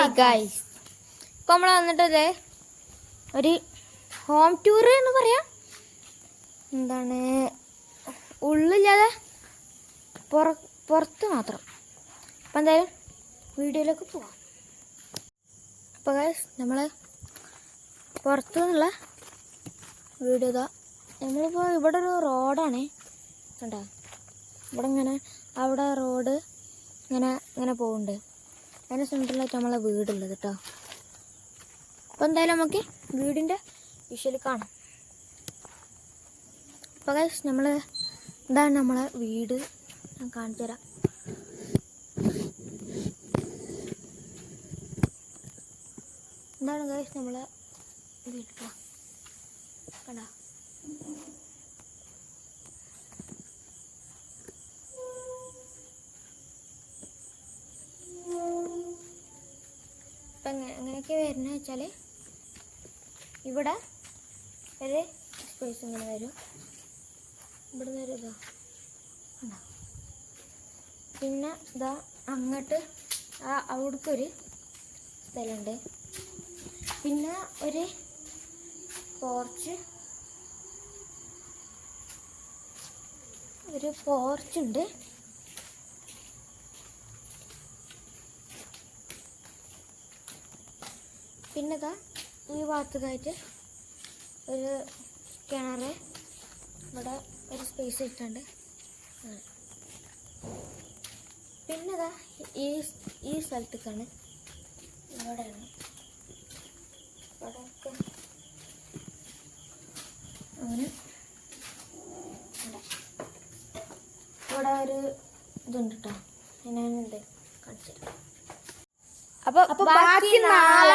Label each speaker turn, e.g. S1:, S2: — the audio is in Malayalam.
S1: ഹായ് ഗൈസ്, ഇപ്പം നമ്മൾ വന്നിട്ടല്ലേ ഒരു ഹോം ടൂർ എന്ന് പറയാം. എന്താണ്, ഉള്ളില്ലാതെ പുറത്ത് മാത്രം. അപ്പം എന്തായാലും വീഡിയോയിലേക്ക് പോവാം. അപ്പോൾ ഗൈസ്, നമ്മൾ പുറത്തു നിന്നുള്ള വീഡിയോ ഇതാ. നമ്മളിപ്പോൾ ഇവിടെ ഒരു റോഡാണ് കണ്ടോ, ഇവിടെ ഇങ്ങനെ അവിടെ റോഡ് ഇങ്ങനെ പോകുന്നുണ്ട്. അതിന് സെൻട്രലായിട്ട് നമ്മളെ വീടുള്ളത് കേട്ടോ. അപ്പോൾ എന്തായാലും നമുക്ക് വീടിൻ്റെ വിഷ്വൽ കാണാം. അപ്പോൾ ഗൈസ്, ഇതാണ് നമ്മളെ വീട്. ഞാൻ കാണിച്ചു തരാം. ഇതാണ് ഗൈസ് നമ്മളെ വീട് കേട്ടോ. കണ്ടോ, അപ്പം എങ്ങനെയൊക്കെ വരുന്നത് വെച്ചാൽ, ഇവിടെ ഒരു സ്പേസ് ഇങ്ങനെ വരും, ഇവിടുന്ന് ഒരു ഇതാ ഉണ്ടോ. പിന്നെ ഇതാ അങ്ങോട്ട് അവിടേക്കൊരു സ്ഥലമുണ്ട്. പിന്നെ ഒരു പോർച്ചുണ്ട്. പിന്നെ ഇതാ ഈ ഭാഗത്തേക്കായിട്ട് ഒരു കിണറ്, ഇവിടെ ഒരു സ്പേസ് ഇട്ടുണ്ട്. പിന്നെ ഇതാ ഈ സ്ഥലത്തേക്കാണ്, ഇവിടെയാണ്. ഇവിടെയൊക്കെ അങ്ങനെ ഇവിടെ ഒരു ഇതുണ്ട് കേട്ടോ. ഞാനുണ്ട് കാണിച്ചു തരാം. അപ്പൊ ബാക്കി നാളെ